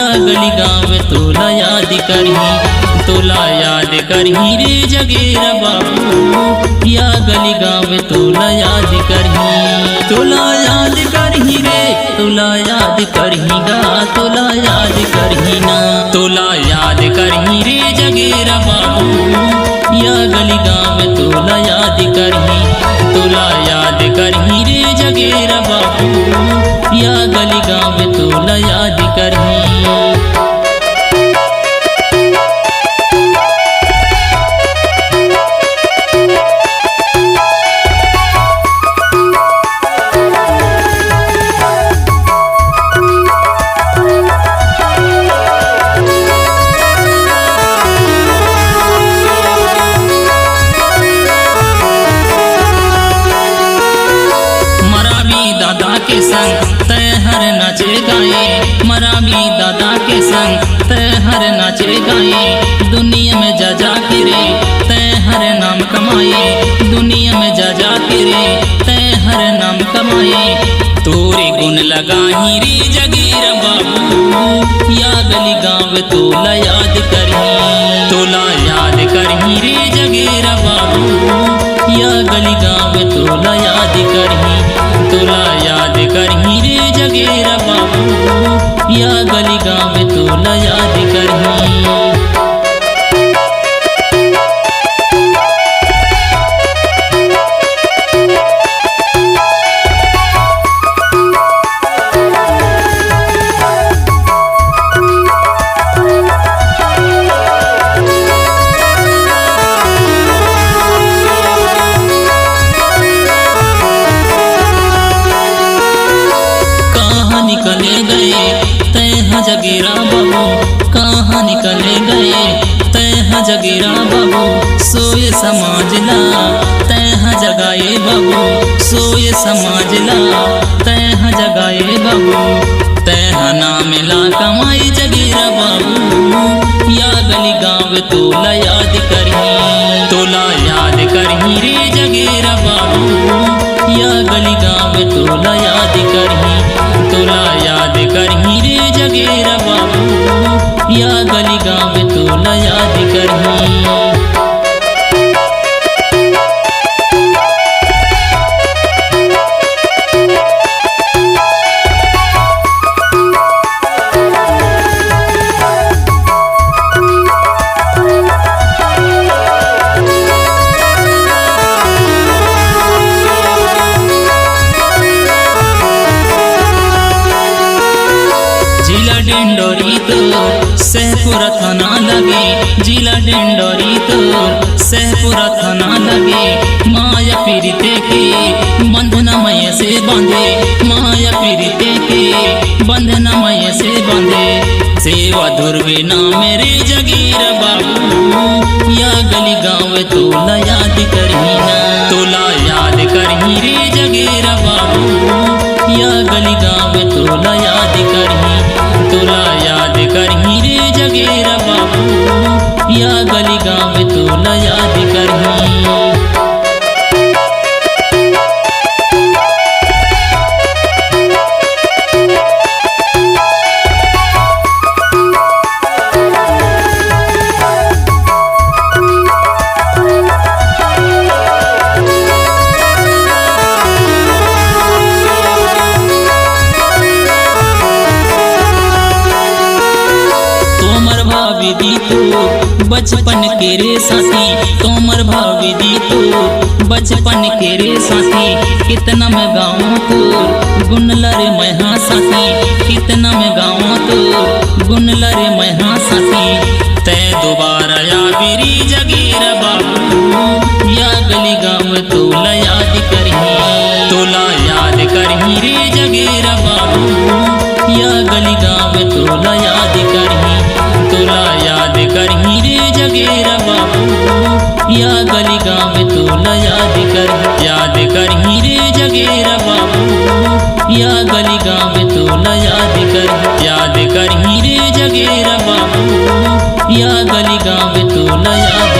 या गली गाँव तोला याद करही रे जगेरा बाबू, या गली गाँव तोला याद करही, तोला याद करही रे, तोला याद करही गा, तोला याद करही ना, तोला याद करही रे जगेरा बाबू, या गली गाँव तोला याद करही, तोला याद करही रे जगेरा बाबू, या गली गाँव तोला याद करही। दादा के संग तय हर नाचे गाए, मरावी दादा के संग तय हर नाचे गाए, दुनिया में जा जा के रे तय हर नाम कमाए, दुनिया में जा जा के रे तय हर नाम कमाए, तोरे गुण लगाही रे जगेरा बाबू, या गली गाँव तोला याद करही, तोला याद करही रे जगेरा बाबू, या गली गाँव तोला याद करही, तोला याद करही रे जगेरा बाबू, या गली गाँव तोला याद करही। निकले गए तय जगेरा बाबू, कहाँ निकले गए तय जगेरा बाबू, सोए समाज ला तय जगाए बाबू, सोए समाज ला तय जगाए बाबू, तय नाम ला कमाई जगेरा बाबू, या गली गाँव तोला याद करही, तोला याद करही रे जगेरा बाबू, या गली गाँव तोला याद करही, तोला याद करही रे जगेरा बाबू, या गली गाँव तोला याद करही। जिला डिंडोरी तो सहपुरा थाना लगे, जिला डिंडोरी तो सहपुरा थाना लगे, माया पीरिते के बंधनमय से बांधे, माया पीरिते के बंधनमय से बांधे, सेवा धुर्वे ना मेरे जगेरा बाबू, या गली गाँव तोला याद करही ना, तोला याद करही रे जगेरा बाबू, या गली गाँव तोला याद करही, तोला याद करही रे जगेरा बाबू, या गली गाँव तोला याद करही। भाभी दी तो बचपन के रे साथी, तोमर भाभी दी तो बचपन के रे साथी, कितना मैं गाँव तो गुनला रे मैं साथी, कितना मैं गाँव तो गुनला रे मैं साथी, तय दोबारा या बिरी जगेरा बाबू, या गली गाँव तोला याद करही, तोला याद करही रे जगेरा बाबू, या गली गाँव तोला याद करही, तोला याद करही रे जगेरा बाबू, या गली गाँव तोला याद करही रे जगेरा बाबू, या गली गाँव तोला याद करही रे जगेरा बाबू, या गली गाँव तोला याद